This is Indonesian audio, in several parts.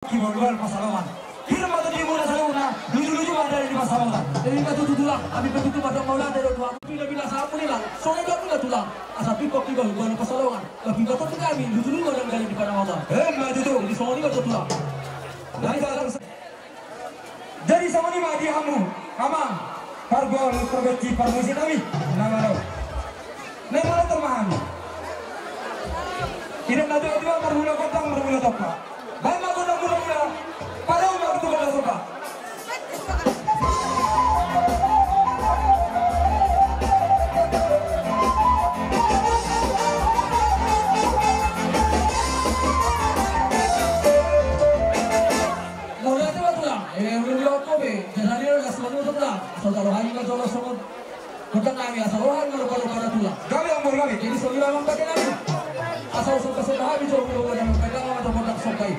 Kiborgol Pasalongan. Firma tadi mula saluna, lucu-lucu ada di Pasalongan. Jadi kata tulang, kami begitu pada maulan dari dua. Bila sapu ni lah, soalnya kami lah tulang. Asal pipok kita di Pasalongan. Tapi kata tu kami lucu-lucu ada dari di pada maulan. Maju tu, jadi soalnya kata tulang. Jadi sama ni mah dia kamu, amang. Pargol perbenci permusi kami. Nama lo. Nama lo termahami. Tidak ada dua bermula kotang bermula topa. Baik aku nak mula-mula. Pada umur itu pada suka. Mula tu lah. Mula tu be. Jadi orang selalu tu lah. Asal kalau hari kita jual semut. Kita kami asal orang kalau pada tu lah. Kami yang mula ni. Jadi semua orang pakai kami. Asal suka sudah habis jual mula yang pegang atau produk sokai.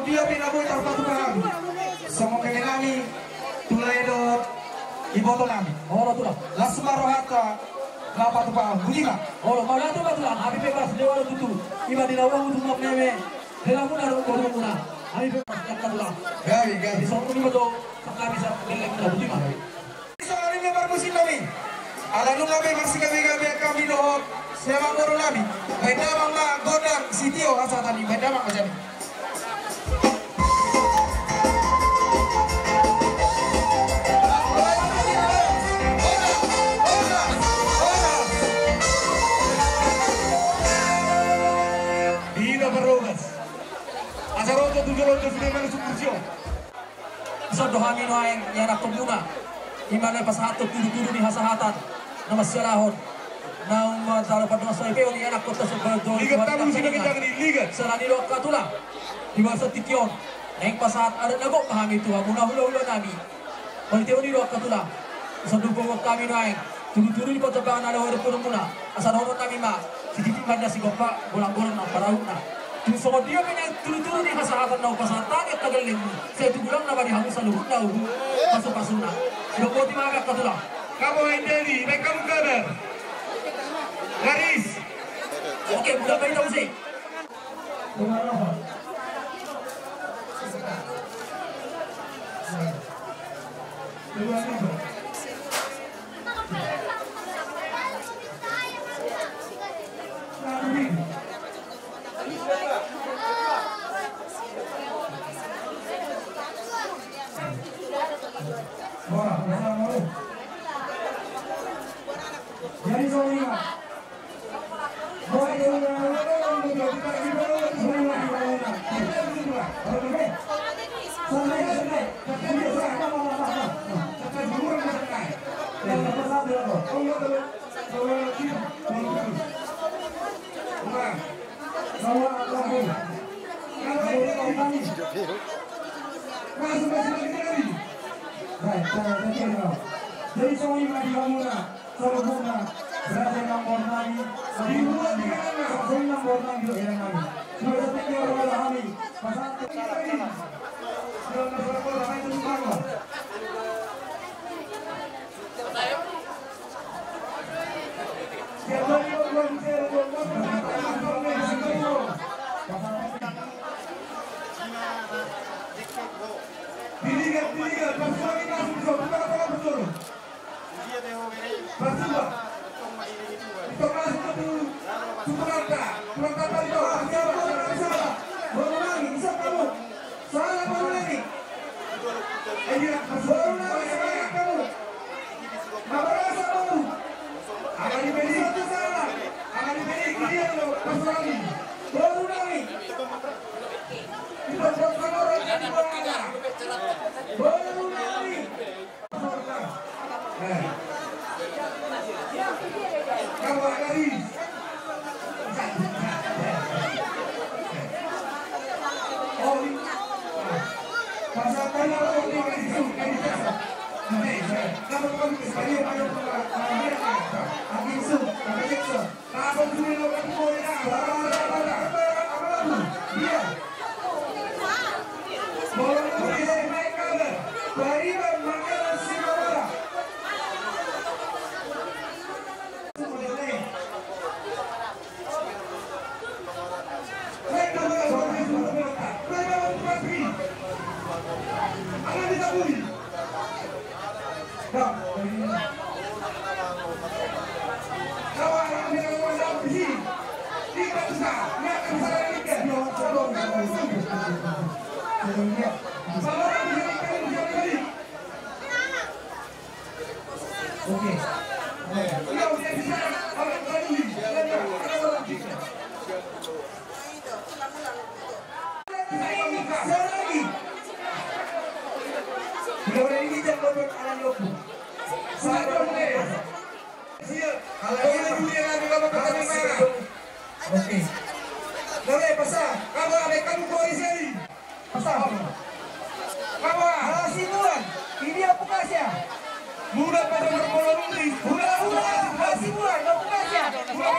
dia pinaboy tarpatu paham. Sama kenenani tulay do iboto nami. Oro tulang. Lasma rohata lapatu paham. Bujika. Oro magatu tulang. Abi bebas lewat tutu. Iba di lawang untuk meme. Hela muna ro ko muna. Abi bebas tulang. Gabi. So ko ni ba do sakla bisa dilek na bujika. So ari me barmusin nami. Ala nung kami masih kami dohok sewa moro nami. Medamang ma godang sitio asa tadi medamang macam ni. Dohami no aeng yanak komuna imana pasahatu tudu-tudu di hasahatan nama serahon nama taro padang soipe oni yanak kota seberdo liga tamu sini kita ni liga serani lo katula di masa tikion naik pasahat ada nago pahami tu amuna hula nami balite oni lo katula sadu pokok kami no aeng tudu-tudu di kota bangan ada wadu muna asal hono nami ma siditi manda si gopa bolang-bolang na parauna so dia punya turu-turu di hasahatan na pasatan at tagaling saya tugulang na bari hangus sa luhut na pasok-pasok na iloko di mga katula kamu Henry baik kamu kabar Garis oke bulan bayi tahu sih Jadi soalnya di Kamuna, Sarabuna, berada nomor nami, di bulan di mana, soalnya nomor nami itu yang nami. Sudah seperti orang kami, pasal ini, sudah berapa lama itu semua. Siapa yang belum dilihat, pasal ini langsung berapa betul. Bersumpah. Tolong satu Supranta itu siapa? Borongangi, bisa kamu? Salah Borongangi. Borongangi salah kamu. Apa rasa kamu? Akan diberi satu salah. Akan diberi dia loh Borongangi. Borongangi. Kita bukan orang yang dibawa. Borongangi. Kamu Garis. Oh, pasal tanya orang ini itu kamu kamu sekali pada Agisu, Agisu. Kamu dulu lo kamu boleh dia. Boleh naik kabar. Bari makanan semua. Oke. Oke. Dale, pasa. Kamu ada kamu boleh sini. Pasa. Kamu hasibuan. Ini apa kasih? Mula pada berkoloni. Mula hasibuan. Apa kasih? Mula.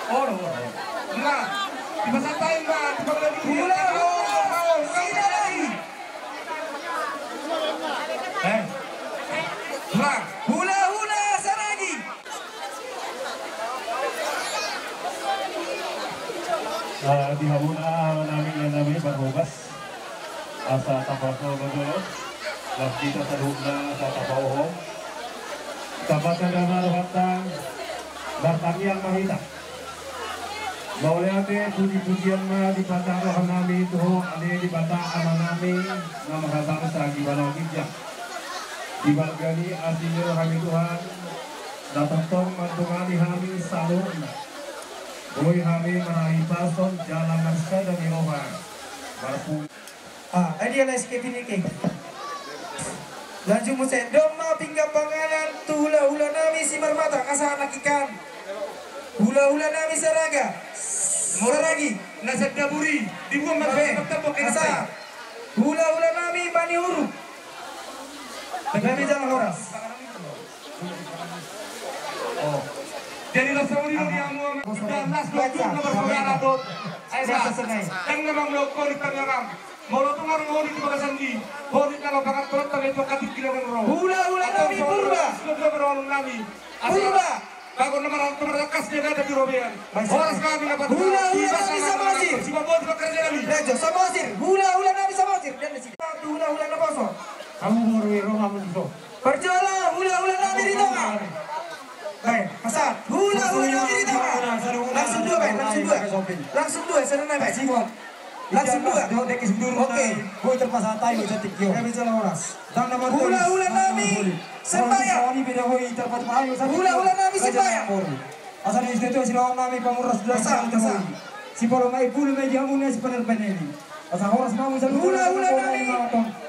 Oh. Nah. Di hamuna namin yang namin berhubas asa tapaso dulu las kita saduna sa tapaohom tapatan dana rohatang datang yang mahita Mauliate puji-pujian ma di batang rohan nami itu ane di batang aman nami nama hatang sa gibana gijak di balgani artinya kami Tuhan datang tong mantungani kami salurna Boy kami meraih pason jalan manusia dan Yehova barpu. Ini adalah skip ini king. Lanjut musen doma pinggang panganan tu hula-hula nami si marmata asa anak ikan. Hula-hula nami saraga. Moraragi nasab daburi dibuang magbe tapok asa. Hula-hula nami bani huruf. Nami jalan horas. Oh. Jadi rasa uri di amu dan nas lokal nomor saudara dot Aisyah yang memang lokal di Tangerang mau tuh ngarung hori di bagasan di hori kalau bakat perut tapi itu katik kira ngerong hula nami purba sudah berolong nami purba bangun nomor kas dia ada di Robian horas kami dapat hula nami samosir si babon bekerja kami rejo samosir hula nami samosir dan di situ hula nami poso kamu horwi roha musuh berjalan hula nami di tengah. Baik, pasat. Hula nami di tengah. Langsung dua, baik. Langsung dua, senang baik. Langsung dua. Oke. Boy terpasat tayo sa tikyo. Kami sa oras. Hula nami sembaya. Hula nami sembaya. Asal institusi sila nami pamuras dasa. Si polo may pulo may diamuna si penerbaneli. Asal oras namu sa hula nami.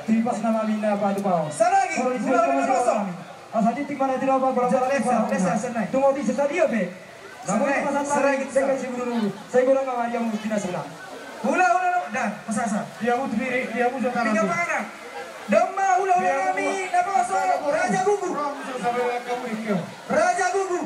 Tipas na namin na padupaw. Saragi. Hula nami. Asal titik mana tidak apa kalau lesa senai. Tunggu di stadion be. Sampai serai kita kasih dulu. Saya kurang awal yang tidak senang. Hula dah pasasa. Dia mu diri dia mu jatah. Tiga panah. Doma hula nami naposo Raja Gugu. Raja Gugu.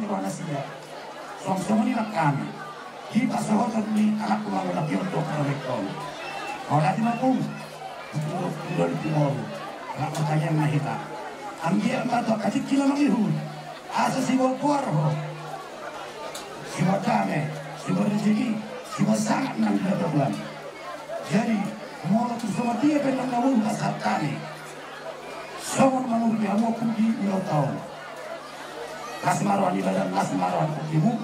mana siya. Som ni kami. Kita sehotan ni anak kumang lagi untuk mereka. Kalau nanti maupun untuk timur, anak pertanyaan mahita. Ambil mata kacik kila mangihun. Asa siwa kuarho. Siwa kame, siwa rezeki, siwa sangat nang berdoa. Jadi, mau tu semua dia penang nawun pasal kami. Semua menurut dia mau pergi ulang tahun. Kasmaruan ibadah kasmaruan pergimu.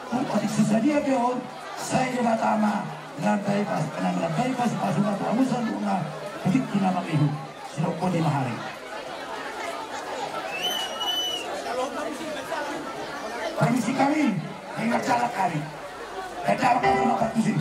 Untuk susah dia kau, saya juga tama dengan bypass, dengan bypass pasukan pengusaha tuna begitu nama itu sudah kodi mahari. Permisi kami, ingat cara kami. Kita akan melakukan itu.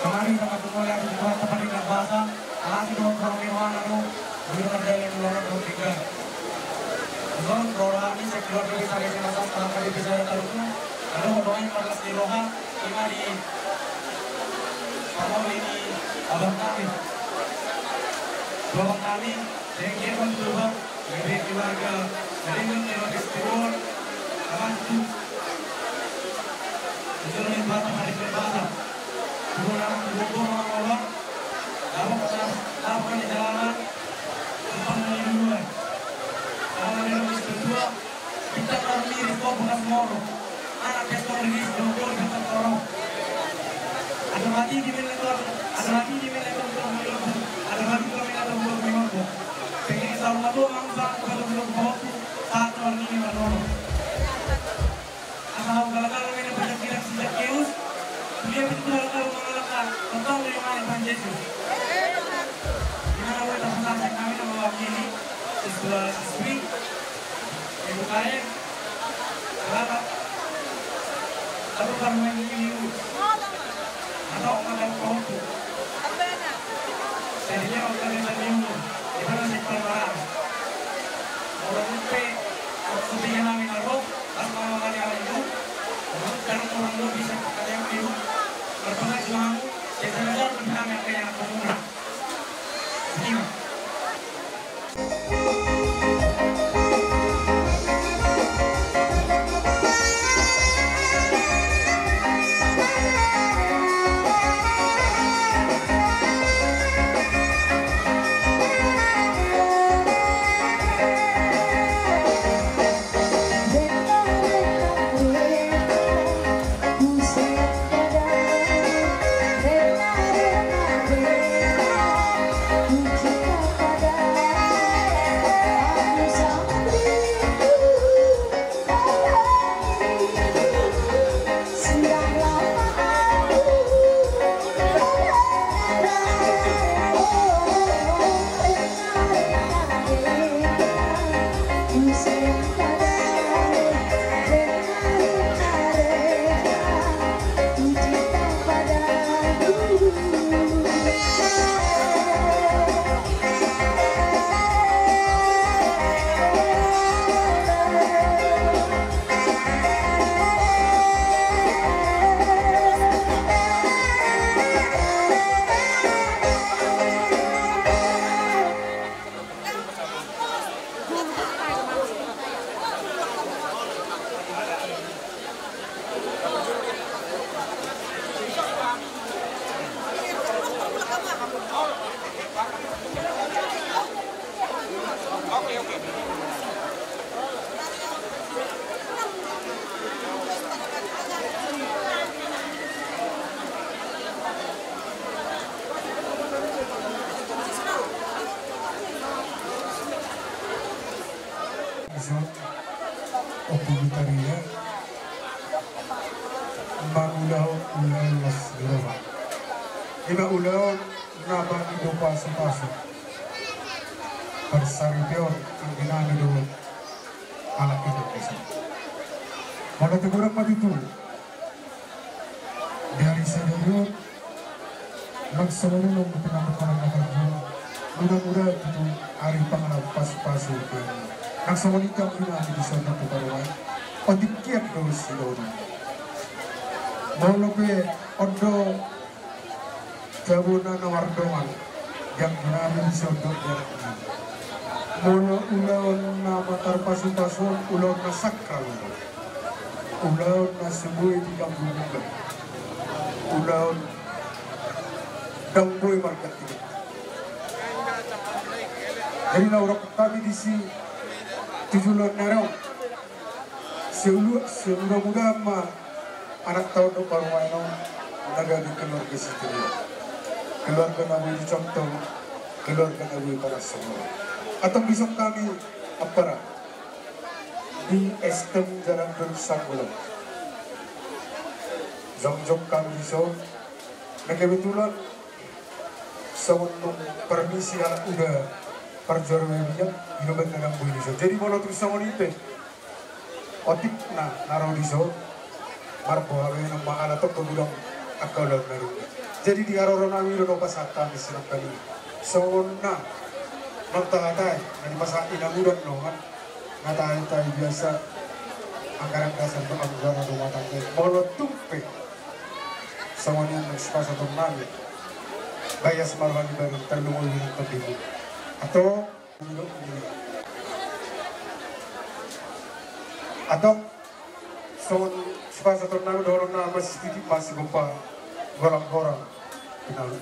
Kemarin dapat mulai di tempat yang bahasa, lagi dua perempuan lalu belum ada yang luar tiga. Sebelum program ini saya keluar dari sana semasa setelah kali bisa datang itu, lalu berdoa pada di roha lima di awal ini abang kami, abang kami yang dia pun berubah dari keluarga dari menjadi istimewa, aman itu, menjalani batas hari berbahasa. Pulang berhubung sama Allah, dapat di jalanan, depan dari dua. Kalau dari nomor kedua, kita akan miris kau bukan moro. Anak besok rilis, dongkol kita tolong. Ada lagi di mana itu, ada lagi di mana itu ada lagi di mana itu minggu. Pengen sama tu mangsa kepada belum kau saat orang ini menolong. Asal kalau ini banyak tidak sejak keus. Dia betul kalau mengalahkan tentang lingkungan Tuhan Yesus. Di mana kita selesai kami mewakili siswa-siswi ibu kalian berapa atau parlemen ini atau makan kopi. Jadinya waktu kita minggu di mana sektor barang orang lupa sepertinya kami naruh asal mengani hal itu karena orang lu bisa ada yang biru berpengaruh sebenarnya tentang apa yang aku mulai. Ini. Thank you. Magulau ulang mas gerawa. Iba ulang napa ido pasu-pasu. Bersaripion ang ginamit doon anak Indonesia. Mana tegurang mati itu dari senior nagsamanulong pinapakanan na kanya. Mudah-mudahan itu hari panganap pasu-pasu dan nagsamanitang ginamit di sana pukaruan. Padikiat doon si doon. Maulope ondo jabuna na wardongan yang ginamit di sana doon. Mula ulaon na matarpasu-pasuan, ulaon na sakral, ulaon na sebuah di kampungan, ulaon dangboy market ini. Jadi naurok kami di sini 7 narau, mudah-mudahan mah anak tahun do parwaino naga di keluarga situ, keluarga nabi dicontoh, keluarga nabi para semua. Atau besok kami apa di estem jalan bersanggulan jom kami besok nah kebetulan sebelum permisi anak udah perjuangannya hidup dengan bu besok jadi kalau terus sama itu otik nah naruh besok marpo awe nama anak tuh kebudang akal dan baru jadi di aroran awi udah pasatan di senang kali sona nonton-nonton, dari masa inamudan no kan, ngatai biasa anggaran dasar untuk anggaran rumah tangga, malah tumpe, semuanya nggak atau nami, bayar semalam baru terlalu banyak terbibu, atau soal sepasa atau nami dorong nama sedikit masih gempa, gorang-gorang, kenal.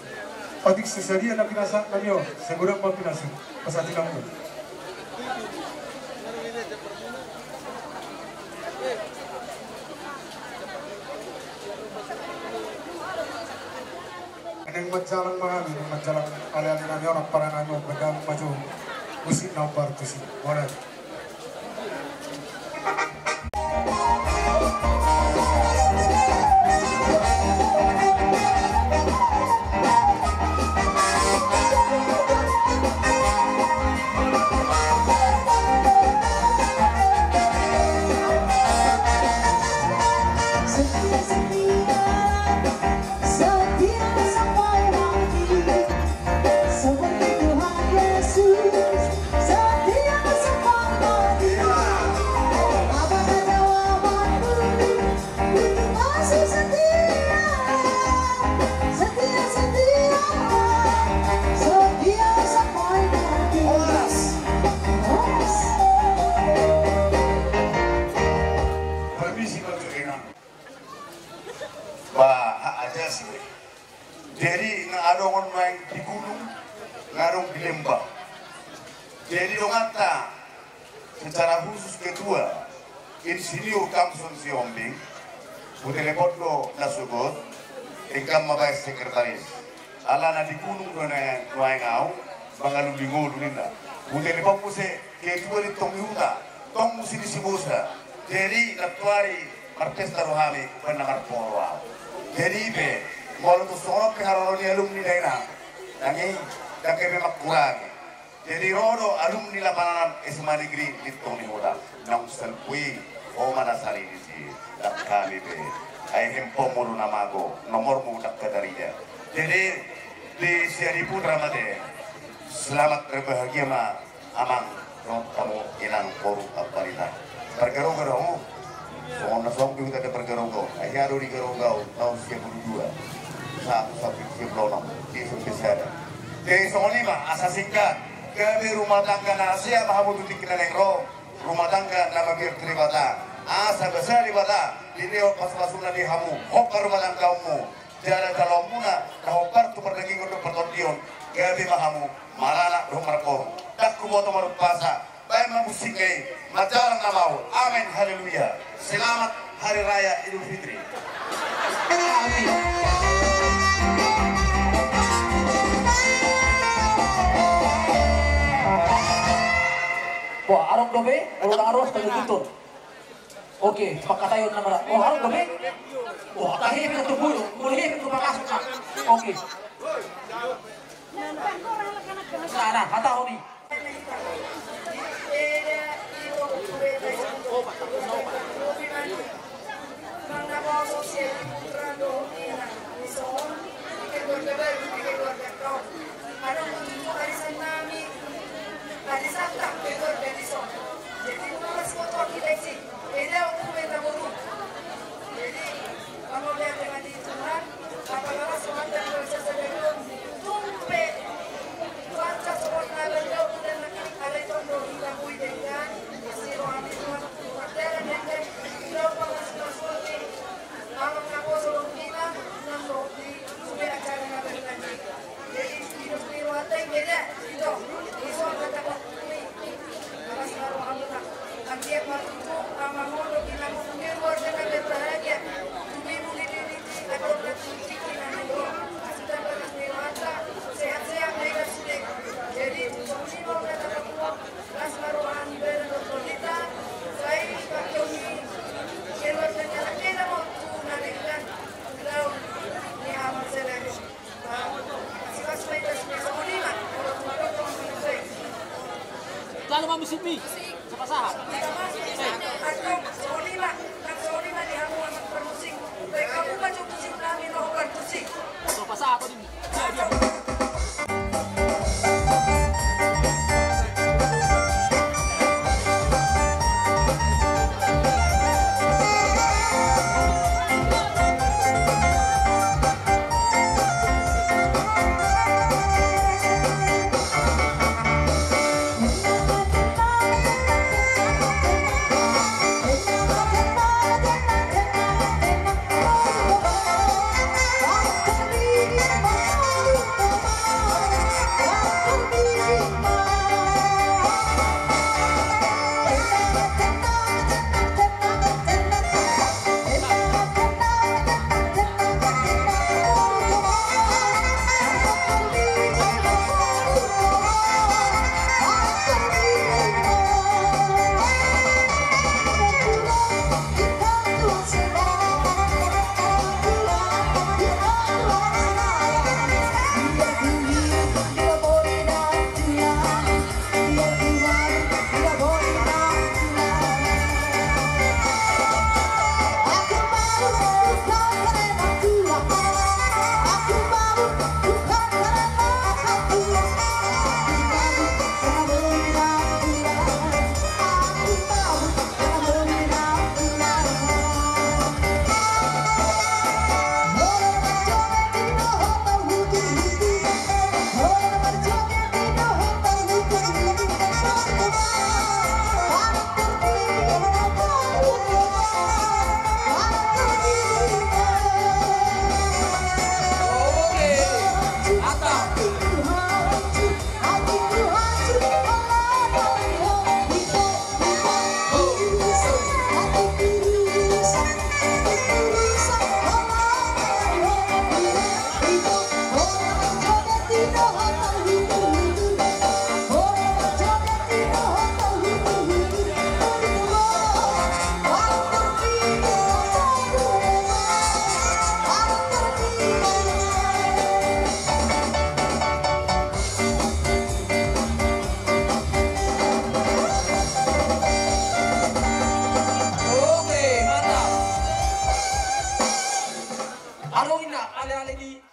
Odik sesadia na pinasa nanyo, seguro mo pinaso, pasati lang mo. Anong madjalang mga madjalang alali nanyo, nagparang nanyo, bagang maju, usip na parto si. Wala. Jadi ngadongon main di gunung, ngadong di lembah. Jadi dongata secara khusus kedua, insinyur Kamsun Siombing, Butelepotlo Nasugot, ingkang mabay sekretaris. Ala na di gunung dona ngau, bangalung lingo duninda. Butelepot mo se kedua di Tongyuta, tong musi di Sibusa. Jadi natuari martes taruhami penamar porwa. Jadi be walau tu seorang pengaruh alumni daerah, nanti dah memang kurang. Jadi rodo alumni lapangan SMA Negeri di Tony Hoda, nang selpui, mana sari di sini, dah kami be, ayam pomolu namago, nomor muda kedarinya. Jadi di sini pun ramade, selamat berbahagia ma, amang, kamu inang korup aparita. Pergerong-gerong, soalnya soalnya kita ada pergerong-gerong, ayah ada di gerong-gerong tahun 92. Satu sebelum di Indonesia. Jadi soalnya mah asa singkat ke rumah tangga nasi apa hamu tutik kenalengro rumah tangga nama biar teribata asa besar ribata di leo pas-pasuna di hamu hokar rumah tangga kamu jara kalau muna kahokar tu perdaging untuk pertondion ke hamu marana rumah kor tak kuboto marut pasa baik mamusikai majalang namau amin haleluya selamat hari raya Idul Fitri. Amin. Wah, arok dobe, ulang arus tadi gitu. Oke, pagkatayo na mara. Oh, harap gabi. Oh, kahit na tubuyo, mulihip ito makasok ka. Okay. Sana, hataw ni. Lalu mau musipi sa pasahan. So pasahan ko din. Arungin na, ale-ale di